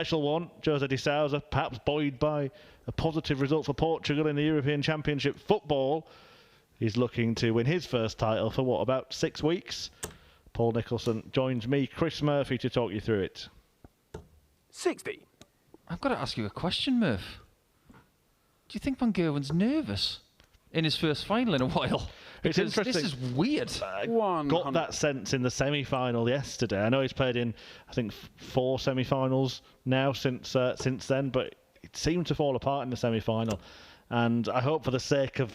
Special one, Jose de Sousa, perhaps buoyed by a positive result for Portugal in the European Championship football. He's looking to win his first title for what, about 6 weeks? Paul Nicholson joins me, Chris Murphy, to talk you through it. 60. I've got to ask you a question, Murph. Do you think Van Gerwen's nervous in his first final in a while? It's interesting. This is weird. Got that sense in the semi-final yesterday. I know he's played in, I think, 4 semi-finals now since then, but it seemed to fall apart in the semi-final. And I hope for the sake of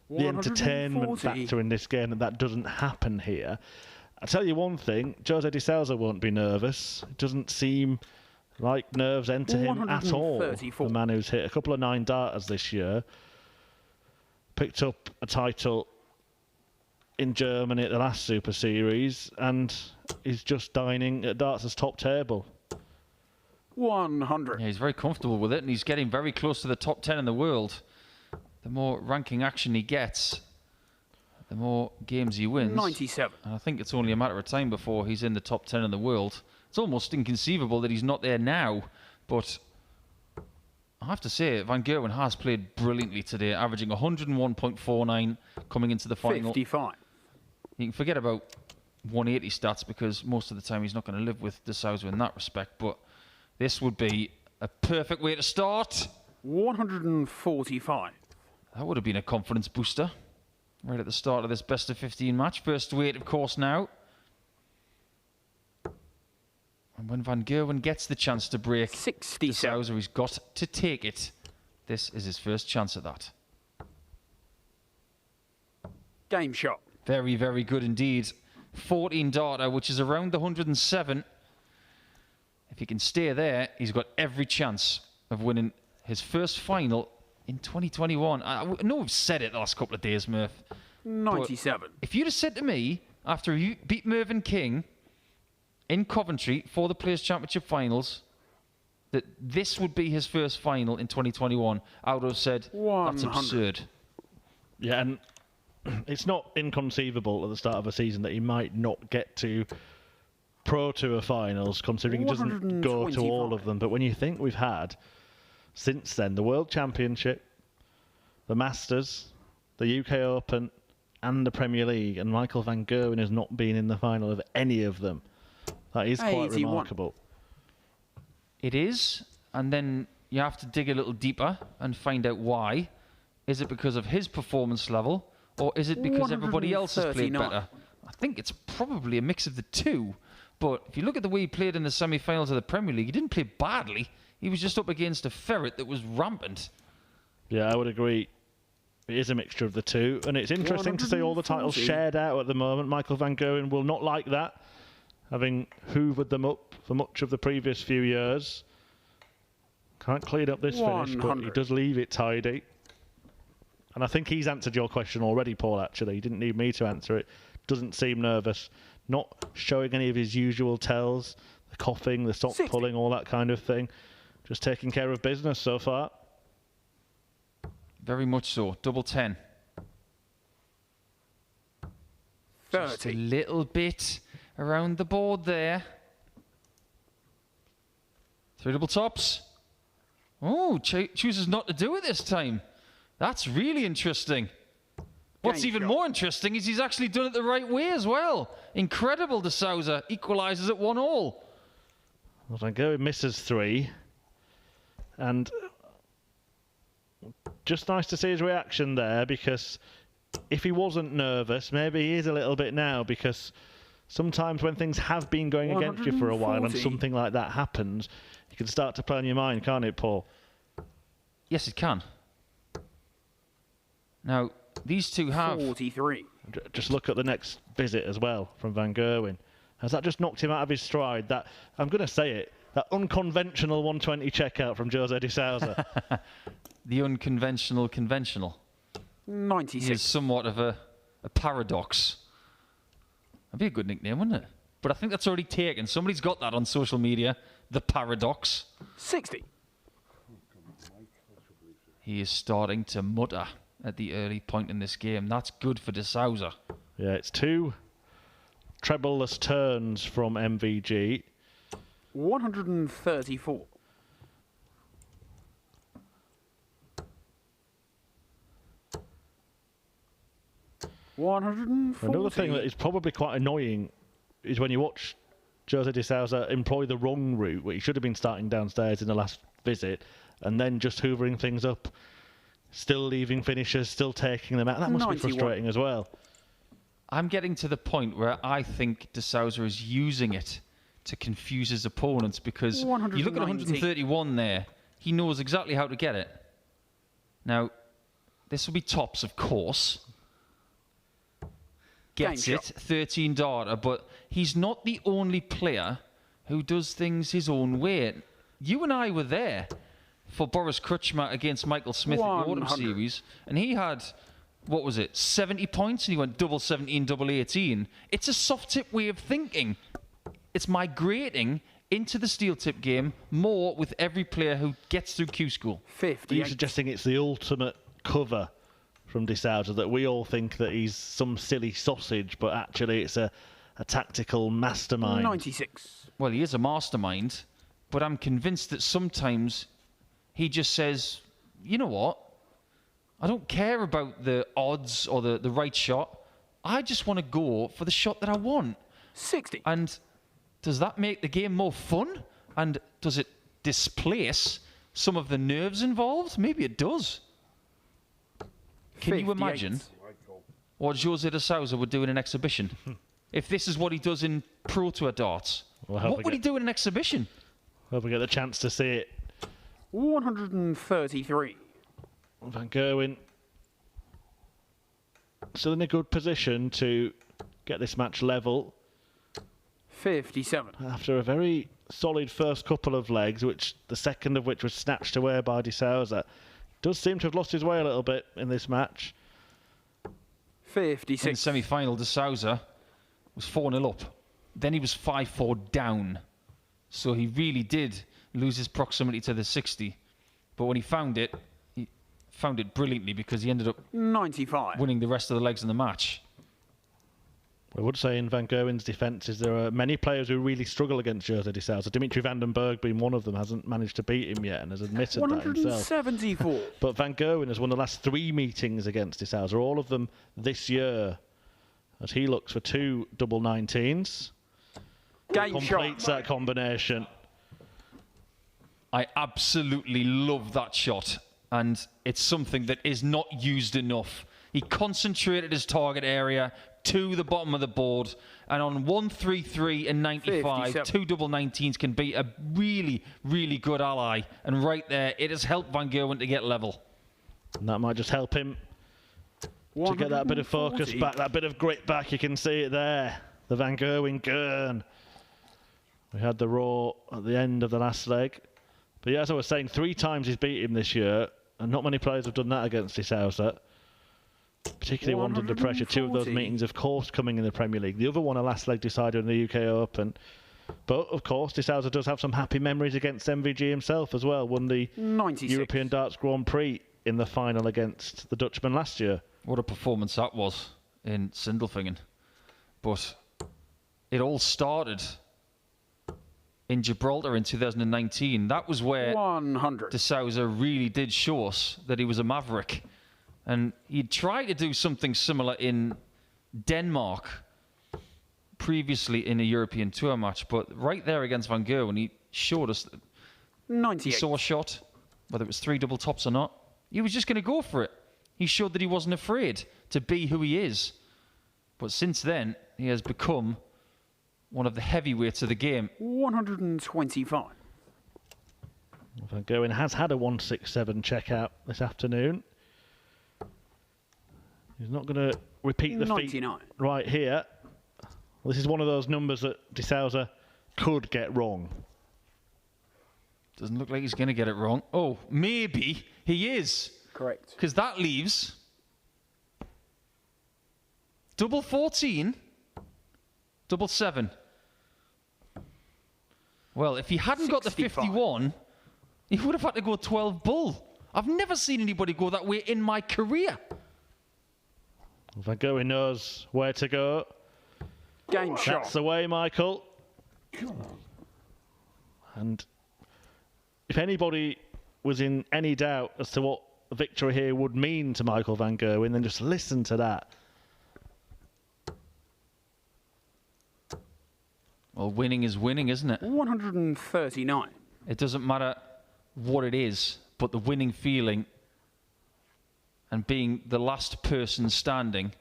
the entertainment factor in this game that doesn't happen here. I'll tell you one thing, Jose de Sousa won't be nervous. It doesn't seem like nerves enter him at all. The man who's hit a couple of 9-darters this year. Picked up a title in Germany at the last Super Series and is just dining at darts' top table. 100. Yeah, he's very comfortable with it, and he's getting very close to the top 10 in the world. The more ranking action he gets, the more games he wins. 97. And I think it's only a matter of time before he's in the top 10 in the world. It's almost inconceivable that he's not there now, but I have to say, Van Gerwen has played brilliantly today, averaging 101.49 coming into the final. 55. You can forget about 180 stats because most of the time he's not going to live with de Sousa in that respect, but this would be a perfect way to start. 145. That would have been a confidence booster right at the start of this best of 15 match. First weight, of course, now. And when Van Gerwen gets the chance to break 67. de Sousa, he's got to take it. This is his first chance at that. Game shot. Very, very good indeed. 14-darter, which is around the 107. If he can stay there, he's got every chance of winning his first final in 2021. I know we've said it the last couple of days, Murph. 97. If you'd have said to me, after you beat Mervyn King in Coventry for the Players' Championship finals, that this would be his first final in 2021, I would have said, 100. that's absurd. Yeah, and it's not inconceivable at the start of a season that he might not get to Pro Tour finals, considering he doesn't go to all of them. But when you think we've had, since then, the World Championship, the Masters, the UK Open, and the Premier League, and Michael Van Gerwen has not been in the final of any of them. That is quite remarkable. It is, and then you have to dig a little deeper and find out why. Is it because of his performance level, or is it because everybody else has played better? I think it's probably a mix of the two. But if you look at the way he played in the semi-finals of the Premier League, he didn't play badly. He was just up against a ferret that was rampant. Yeah, I would agree. It is a mixture of the two, and it's interesting to see all the titles shared out at the moment. Michael Van Gerwen will not like that, having hoovered them up for much of the previous few years. Can't clean up this finish, but he does leave it tidy. And I think he's answered your question already, Paul, actually. He didn't need me to answer it. Doesn't seem nervous. Not showing any of his usual tells. The coughing, the sock pulling, all that kind of thing. Just taking care of business so far. Very much so. Double 10. 30. Just a little bit around the board there. 3 double tops. Oh, chooses not to do it this time. That's really interesting. What's even more interesting is he's actually done it the right way as well. Incredible, de Sousa equalises at 1-all. Well, Van Gerwen misses 3. And just nice to see his reaction there, because if he wasn't nervous, maybe he is a little bit now, because sometimes when things have been going against you for a while and something like that happens, you can start to play on your mind, can't it, Paul? Yes, it can. Now, these two have... 43. Just look at the next visit as well from Van Gerwen. Has that just knocked him out of his stride? That, I'm going to say it, that unconventional 120 checkout from Jose de Sousa. The unconventional conventional. 96. He is somewhat of a paradox. That'd be a good nickname, wouldn't it? But I think that's already taken. Somebody's got that on social media. The paradox. 60. He is starting to mutter at the early point in this game. That's good for de Sousa. Yeah, it's 2 treble-less turns from MVG. 134. 140. Another thing that is probably quite annoying is when you watch Jose de Sousa employ the wrong route, where he should have been starting downstairs in the last visit, and then just hoovering things up, still leaving finishers, still taking them out. That must 91. be frustrating as well. I'm getting to the point where I think de Sousa is using it to confuse his opponents, because you look at 131 there, he knows exactly how to get it. Now, this will be tops, of course. Gets Game it, shot. 13 darter, but he's not the only player who does things his own way. You and I were there for Boris Krujma against Michael Smith in the Autumn 100. Series, and he had, what was it, 70 points, and he went double 17, double 18. It's a soft tip way of thinking. It's migrating into the steel tip game more with every player who gets through Q school. Are you 58. suggesting it's the ultimate cover from de Sousa, that we all think that he's some silly sausage, but actually it's a tactical mastermind? 96. Well, he is a mastermind, but I'm convinced that sometimes he just says, you know what? I don't care about the odds or the right shot. I just want to go for the shot that I want. 60. And does that make the game more fun? And does it displace some of the nerves involved? Maybe it does. Can you 58. imagine what Jose de Sousa would do in an exhibition? If this is what he does in Pro Tour darts, what would he do in an exhibition? Hope we get the chance to see it. 133. Van Gerwen still in a good position to get this match level 57. after a very solid first couple of legs, which the second of which was snatched away by de Sousa. Does seem to have lost his way a little bit in this match. In the 56. semi-final, de Sousa was 4-0 up. Then he was 5-4 down. So he really did lose his proximity to the 60. But when he found it brilliantly, because he ended up 95. winning the rest of the legs in the match. I would say in Van Gerwen's defence is there are many players who really struggle against Jose de Sousa. Dimitri van den Berg being one of them, hasn't managed to beat him yet and has admitted that himself. 174. But Van Gerwen has won the last 3 meetings against de Sousa, all of them this year, as he looks for 2 double 19s. Game Completes shot. that combination. I absolutely love that shot, and it's something that is not used enough. He concentrated his target area to the bottom of the board, and on 133 and 95, 57. 2 double 19s can be a really, really good ally. And right there, it has helped Van Gerwen to get level. And that might just help him to get that bit of focus 140. back, that bit of grit back. You can see it there. The Van Gerwen Gurn. We had the Raw at the end of the last leg. But yeah, as I was saying, 3 times he's beat him this year, and not many players have done that against de Sousa. Particularly ones under pressure. 2 of those 140. meetings, of course, coming in the Premier League. The other one, a last leg decider in the UK Open. But, of course, de Sousa does have some happy memories against MVG himself as well. Won the 96. European Darts Grand Prix in the final against the Dutchman last year. What a performance that was in Sindelfingen. But it all started in Gibraltar in 2019. That was where 100. de Sousa really did show us that he was a maverick. And he'd tried to do something similar in Denmark previously in a European Tour match, but right there against Van Gerwen, he showed us that he 98. saw a shot, whether it was 3 double tops or not. He was just going to go for it. He showed that he wasn't afraid to be who he is. But since then, he has become one of the heavyweights of the game. 125. Van Gerwen has had a 167 checkout this afternoon. He's not going to repeat the feat 99. right here. This is one of those numbers that de Sousa could get wrong. Doesn't look like he's going to get it wrong. Oh, maybe he is. Correct. Because that leaves double 14, double 7. Well, if he hadn't got the 65. 51, he would have had to go 12 bull. I've never seen anybody go that way in my career. Van Gerwen knows where to go. Game shot. That's the way, Michael. And if anybody was in any doubt as to what a victory here would mean to Michael Van Gerwen, then just listen to that. Well, winning is winning, isn't it? 139. It doesn't matter what it is, but the winning feeling and being the last person standing,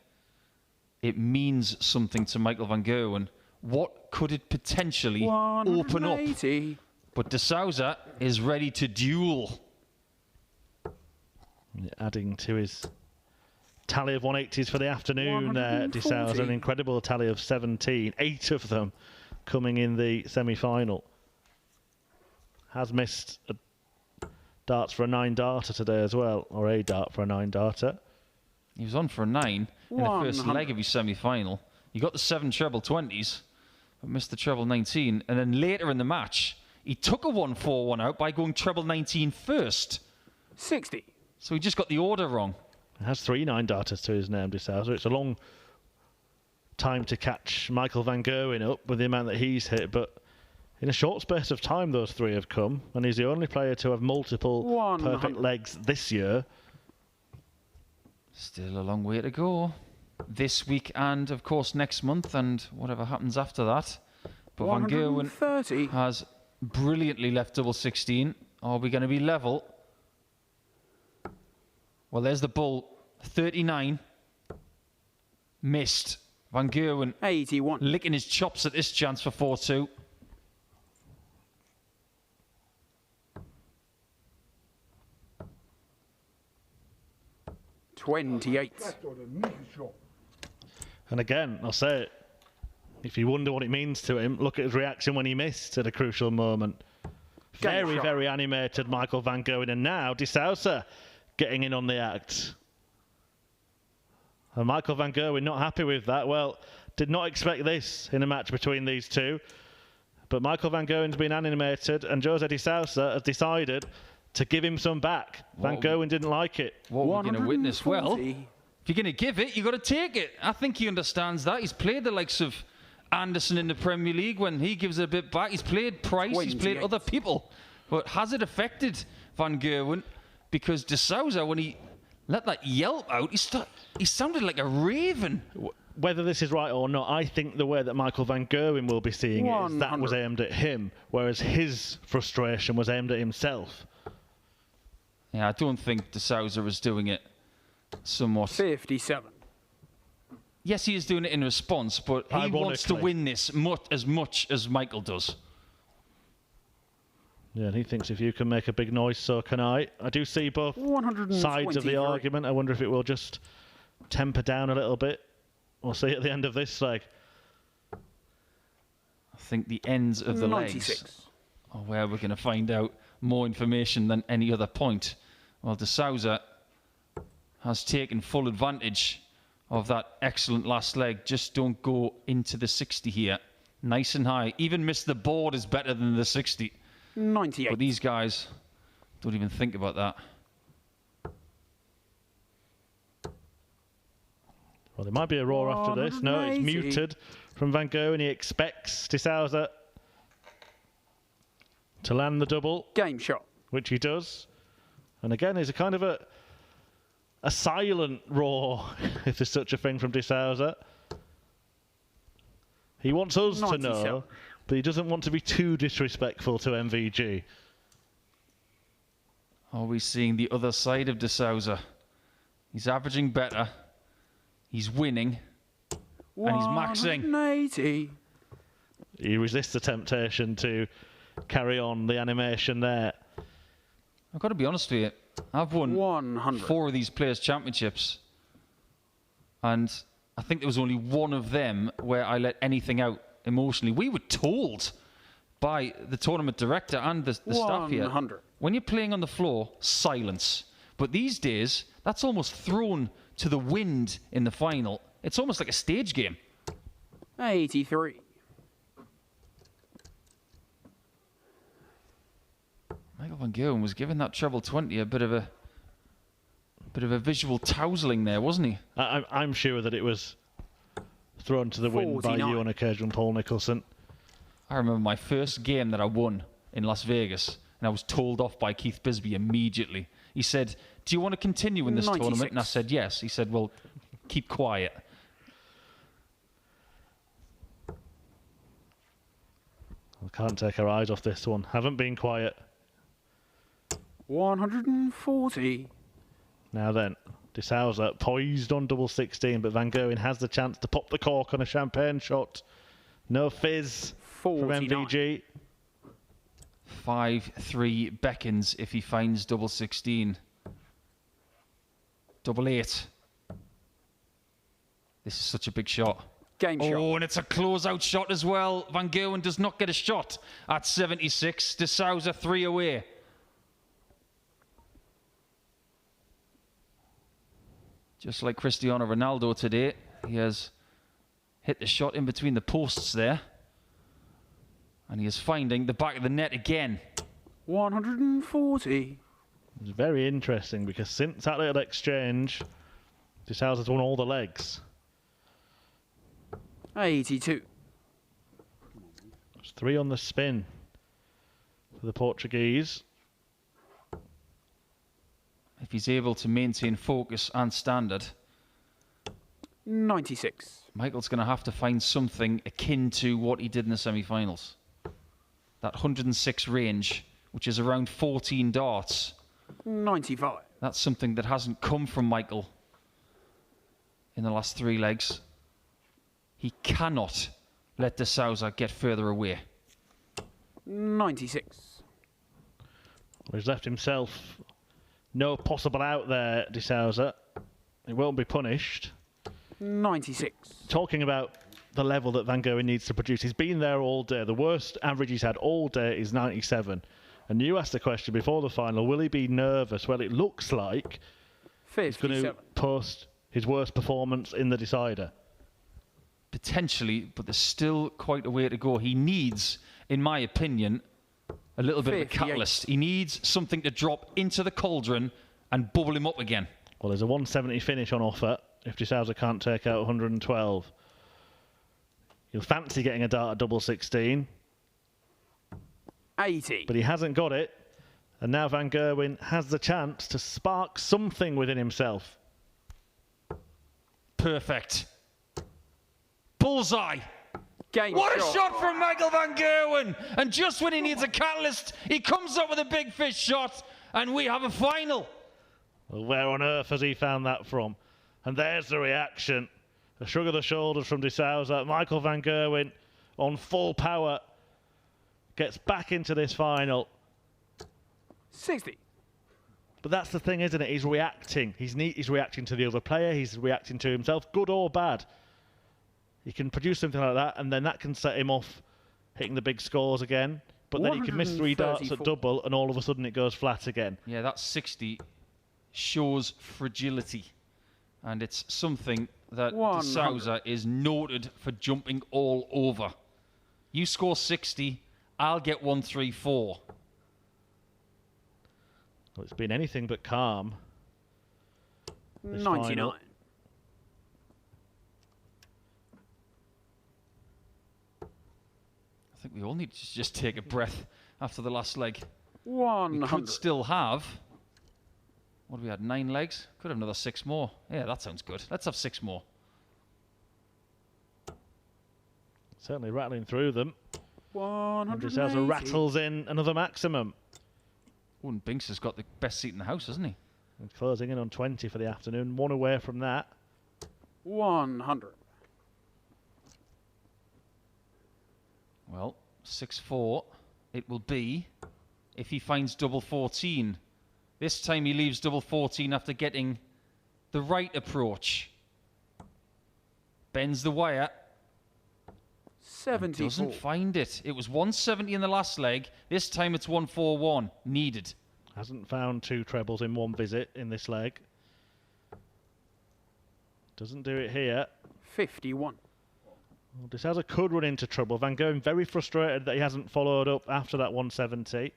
it means something to Michael van Gerwen. What could it potentially open up? But De Sousa is ready to duel. Adding to his tally of 180s for the afternoon, De Sousa, an incredible tally of 17, 8 of them coming in the semi-final. Has missed darts for a 9-darter today as well, or a dart for a 9-darter. He was on for a 9 in the first leg of his semi-final. He got the 7 treble 20s, but missed the treble 19. And then later in the match, he took a 1-4-1 out by going treble 19 first. 60. So he just got the order wrong. He has 3 9-darters to his name, De Sousa. It's a long time to catch Michael van Gerwen up with the amount that he's hit, but in a short space of time those 3 have come, and he's the only player to have multiple perfect legs this year. Still a long way to go. This week and, of course, next month and whatever happens after that. But Van Gerwen has brilliantly left double 16. Are we going to be level? Well, there's the bull. 39. Missed. Van Gerwen 81. Licking his chops at this chance for 4-2. And again, I'll say it, if you wonder what it means to him, look at his reaction when he missed at a crucial moment. Very, very animated Michael van Gerwen, and now De Sousa getting in on the act. And Michael van Gerwen not happy with that. Well, did not expect this in a match between these two. But Michael van Gerwen's been animated, and Jose De Sousa has decided to give him some back. Van Gerwen didn't like it. What we're going to witness? Well, if you're going to give it, you've got to take it. I think he understands that. He's played the likes of Anderson in the Premier League when he gives it a bit back. He's played Price, he's played other people. But has it affected Van Gerwen? Because De Sousa, when he let that yelp out, he sounded like a raven. Whether this is right or not, I think the way that Michael van Gerwen will be seeing it is that was aimed at him, whereas his frustration was aimed at himself. Yeah, I don't think De Sousa is doing it somewhat. 57. Yes, he is doing it in response, but he wants to win this as much as Michael does. Yeah, and he thinks if you can make a big noise, so can I. I do see both sides of the argument. I wonder if it will just temper down a little bit. We'll see at the end of this leg. I think the ends of the legs are where we're going to find out more information than any other point. Well, De Sousa has taken full advantage of that excellent last leg. Just don't go into the 60 here. Nice and high. Even miss the board is better than the 60. 98. But these guys don't even think about that. Well, there might be a roar after this. No, it's muted from Van Gerwen. He expects De Sousa to land the double. Game shot. Which he does. And again, there's a kind of a silent roar, if there's such a thing, from De Sousa. He wants us to know, but he doesn't want to be too disrespectful to MVG. Are we seeing the other side of De Sousa? He's averaging better. He's winning. And he's maxing. 180. He resists the temptation to carry on the animation there. I've got to be honest with you. I've won 100. 4 of these Players' Championships. And I think there was only one of them where I let anything out emotionally. We were told by the tournament director and the staff here, when you're playing on the floor, silence. But these days, that's almost thrown to the wind in the final. It's almost like a stage game. 83. Michael van Gerwen was giving that treble 20 a bit of a visual tousling there, wasn't he? I'm sure that it was thrown to the wind by you on occasion, Paul Nicholson. I remember my first game that I won in Las Vegas, and I was told off by Keith Bisbee immediately. He said, "Do you want to continue in this 96. tournament?" And I said, "Yes." He said, "Well, keep quiet." I can't take our eyes off this one. Haven't been quiet. 140. Now then, De Sousa poised on double 16, but Van Gerwen has the chance to pop the cork on a champagne shot. No fizz from 49. MVG. 5-3 beckons if he finds double 16. Double 8. This is such a big shot. Game shot. Oh, and it's a close-out shot as well. Van Gerwen does not get a shot at 76. De Sousa 3 away. Just like Cristiano Ronaldo today, he has hit the shot in between the posts there. And he is finding the back of the net again. 140. It's very interesting because since that little exchange, De Sousa's won all the legs. 82. It's 3 on the spin for the Portuguese. If he's able to maintain focus and standard, 96. Michael's going to have to find something akin to what he did in the semi-finals. That 106 range, which is around 14 darts. 95. That's something that hasn't come from Michael in the last 3 legs. He cannot let De Sousa get further away. 96. Well, he's left himself no possible out there, De Sousa. He won't be punished. 96. Talking about the level that Van Gerwen needs to produce, he's been there all day. The worst average he's had all day is 97. And you asked the question before the final, will he be nervous? Well, it looks like he's going 57. to post his worst performance in the decider. Potentially, but there's still quite a way to go. He needs, in my opinion, a little bit of a 58. catalyst. He needs something to drop into the cauldron and bubble him up again. Well, there's a 170 finish on offer if De Sousa can't take out 112. He'll fancy getting a dart at double 16, 80. but he hasn't got it. And now Van Gerwen has the chance to spark something within himself. Perfect. Bullseye. Game What a shot. shot from Michael Van Gerwen! And just when he needs a catalyst, he comes up with a big fish shot, and we have a final. Well, where on earth has he found that from? And there's the reaction. A shrug of the shoulders from De Sousa. Michael Van Gerwen on full power gets back into this final. 60. But that's the thing, isn't it? He's reacting. He's reacting to the other player. He's reacting to himself, good or bad. He can produce something like that, and then that can set him off hitting the big scores again. But then he can miss 3 darts at 134. double, and all of a sudden it goes flat again. Yeah, that 60 shows fragility. And it's something that De 100. Sousa is noted for jumping all over. You score 60, I'll get 134. Well, it's been anything but calm. This 99. final. I think we all need to just take a breath after the last leg. We 100. could still have... What have we had? 9 legs? Could have another 6 more. Yeah, that sounds good. Let's have 6 more. Certainly rattling through them. And De Sousa 180. rattles in another maximum. Oh, and Binks has got the best seat in the house, hasn't he? And closing in on 20 for the afternoon. 1 away from that. 100. Well, 6-4 it will be if he finds double 14. This time he leaves double 14 after getting the right approach. Bends the wire. 74. Doesn't find it. It was 170 in the last leg. This time it's 141. Needed. Hasn't found 2 trebles in 1 visit in this leg. Doesn't do it here. 51. Well, De Sousa could run into trouble. Van Gerwen very frustrated that he hasn't followed up after that 170.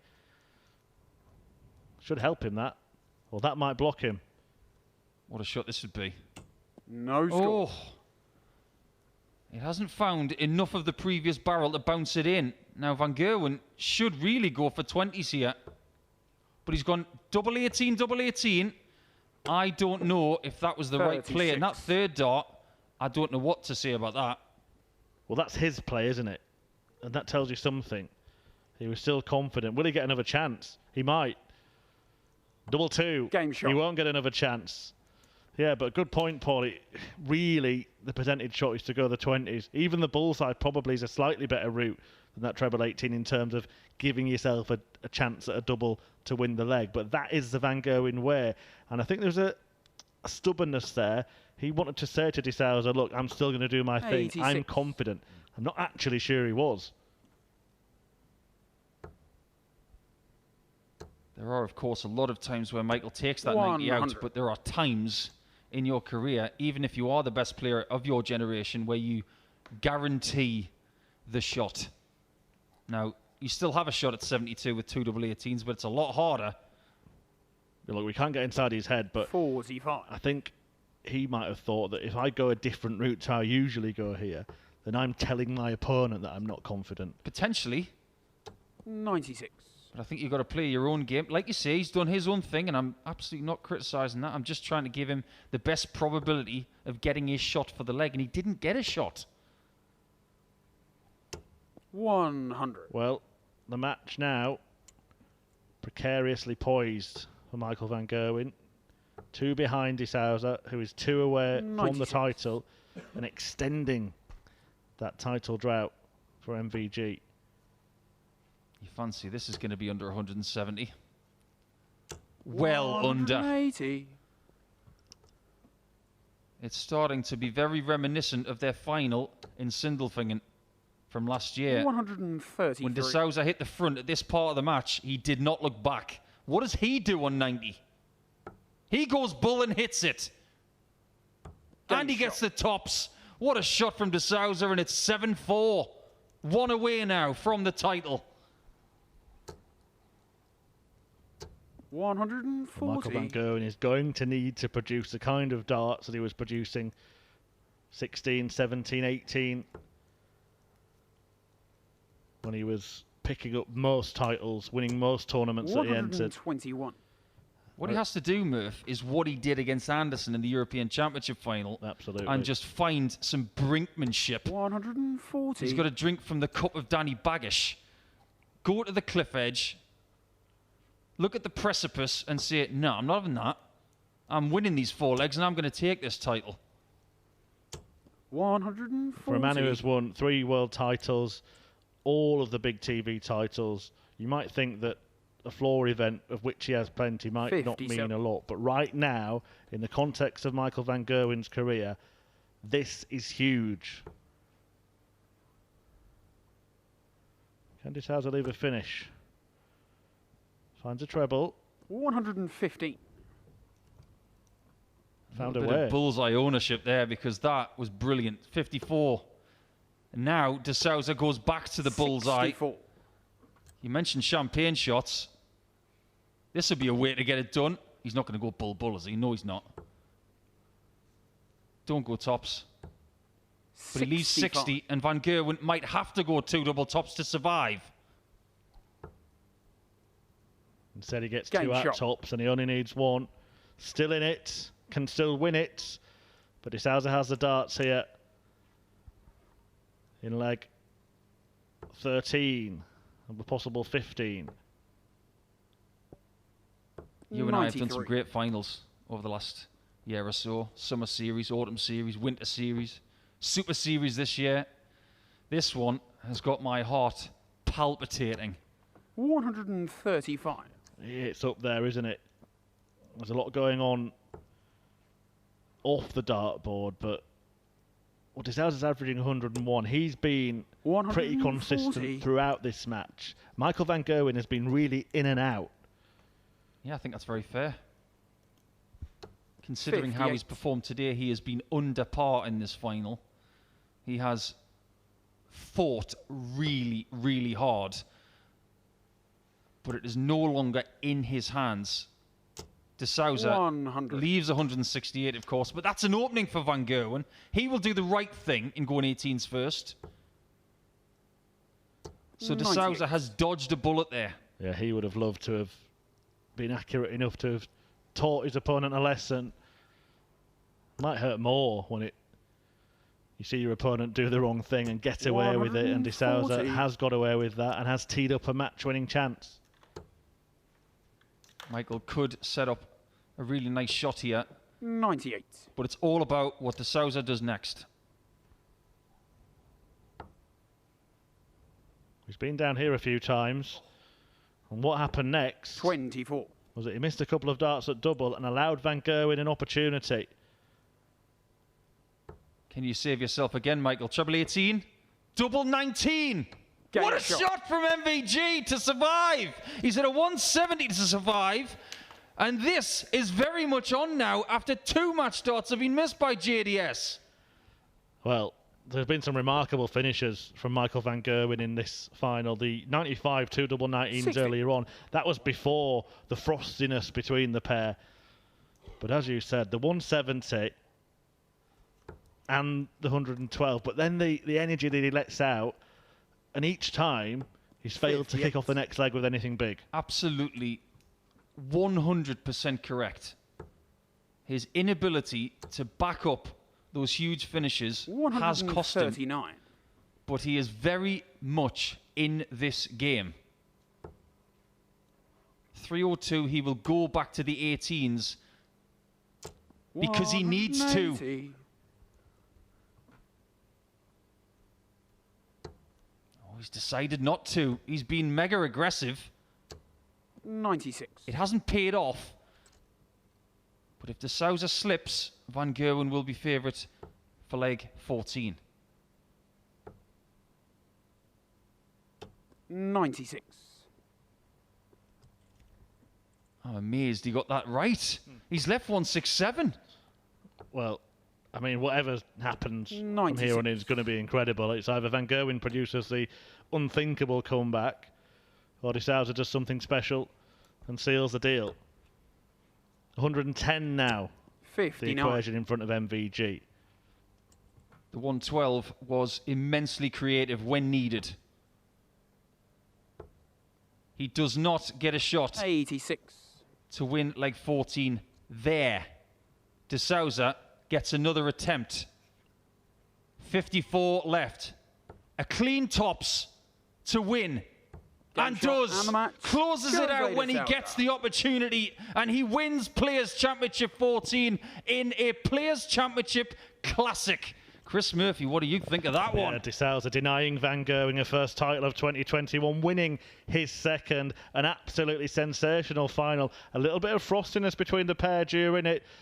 Should help him that. Or that might block him. What a shot this would be. No score. Oh. It hasn't found enough of the previous barrel to bounce it in. Now Van Gerwen should really go for 20s here. But he's gone double 18, double 18. I don't know if that was the right play. And that 36. 3rd dart, I don't know what to say about that. Well, that's his play, isn't it? And that tells you something. He was still confident. Will he get another chance? He might. Double two. Game shot. He won't get another chance. Yeah, but good point, Paul. Really, the percentage shot is to go the 20s. Even the bullseye probably is a slightly better route than that treble 18 in terms of giving yourself a chance at a double to win the leg. But that is the Van Gerwen way. And I think there's a stubbornness there. He wanted to say to De Sousa, look, I'm still going to do my thing. 86. I'm confident. I'm not actually sure he was. There are, of course, a lot of times where Michael takes that 90 out, 100. but there are times in your career, even if you are the best player of your generation, where you guarantee the shot. Now, you still have a shot at 72 with two double 18s, but it's a lot harder. Look, we can't get inside his head, but 45. I think he might have thought that if I go a different route to how I usually go here, then I'm telling my opponent that I'm not confident. Potentially. 96. But I think you've got to play your own game. Like you say, he's done his own thing, and I'm absolutely not criticising that. I'm just trying to give him the best probability of getting his shot for the leg, and he didn't get a shot. 100. Well, the match now precariously poised for Michael Van Gerwen. 2 behind De Sousa, who is 2 away from the 96. title and extending that title drought for MVG. You fancy this is going to be under 170? Well under. 180. It's starting to be very reminiscent of their final in Sindelfingen from last year. 133. When De Sousa hit the front at this part of the match, he did not look back. What does he do on 90? He goes bull and hits it. And he gets the tops. What a shot from De Sousa, and it's 7-4. 1 away now from the title. 140. Michael Van Gerwen is going to need to produce the kind of darts that he was producing 16, 17, 18 when he was picking up most titles, winning most tournaments that he entered. 121. What he has to do, Murph, is what he did against Anderson in the European Championship final. Absolutely. And just find some brinkmanship. 140. He's got to drink from the cup of Danny Baggish. Go to the cliff edge. Look at the precipice and say, no, I'm not having that. I'm winning these 4 legs and I'm going to take this title. 140. For a man who has won 3 world titles, all of the big TV titles, you might think that a floor event, of which he has plenty, might not 57. mean a lot. But right now, in the context of Michael Van Gerwen's career, this is huge. Can De Sousa leave a finish? Finds a treble. 115. Found a a bit way. of bullseye ownership there, because that was brilliant. 54. And now De Sousa goes back to the bullseye. 64. You mentioned champagne shots. This would be a way to get it done. He's not going to go bull, is he? No, he's not. Don't go tops. But he leaves 60, and Van Gerwen might have to go 2 double tops to survive. Instead he gets Game 2 out shot. tops and he only needs 1. Still in it. Can still win it. But De Sousa has the darts here. In leg 13. And the possible 15. You and I have done some 93. great finals over the last year or so. Summer Series, Autumn Series, Winter Series, Super Series this year. This one has got my heart palpitating. 135. It's up there, isn't it? There's a lot going on off the dartboard, but well, De Sousa's averaging 101. He's been pretty 140. consistent throughout this match. Michael Van Gerwen has been really in and out. Yeah, I think that's very fair. Considering how he's 58. performed today, he has been under par in this final. He has fought really, really hard. But it is no longer in his hands. De Sousa 100. leaves 168, of course, but that's an opening for Van Gerwen. He will do the right thing in going 18s first. So De 98. Sousa has dodged a bullet there. Yeah, he would have loved to have been accurate enough to have taught his opponent a lesson. Might hurt more when it You see your opponent do the wrong thing and get away with it, and De Sousa 140. has got away with that and has teed up a match-winning chance. Michael could set up a really nice shot here, 98. but it's all about what De Sousa does next. He's been down here a few times. And what happened next 24. was that he missed a couple of darts at double and allowed Van Gerwen an opportunity. Can you save yourself again, Michael? Treble 18. Double 19. Game What a shot. shot from MVG to survive. He's at a 170 to survive. And this is very much on now after 2 match starts have been missed by JDS. Well, there's been some remarkable finishes from Michael Van Gerwen in this final. The 95 2 double 19s 60. earlier on, that was before the frostiness between the pair. But as you said, the 170 and the 112, but then the energy that he lets out, and each time he's failed to kick off the next leg with anything big. Absolutely 100% correct. His inability to back up those huge finishes has cost him, 139. but he is very much in this game. 302, he will go back to the 18s because he needs to. 180. Oh, he's decided not to. He's been mega aggressive. 96. It hasn't paid off. But if De Sousa slips, Van Gerwen will be favourite for leg 14. 96. I'm amazed he got that right. He's left 167. Well, I mean, whatever happens from 96. here on in is going to be incredible. It's either Van Gerwen produces the unthinkable comeback, or De Sousa does something special and seals the deal. 110 now, the 59. equation in front of MVG. The 112 was immensely creative when needed. He does not get a shot 86. to win leg 14 there. De Sousa gets another attempt. 54 left. A clean tops to win. And shot does. and the match Closes goes it out away when to he Sousa. gets the opportunity. And he wins Players' Championship 14 in a Players' Championship Classic. Chris Murphy, what do you think of that one? De Sousa denying Van Gerwen a first title of 2021, winning his second. An absolutely sensational final. A little bit of frostiness between the pair during it.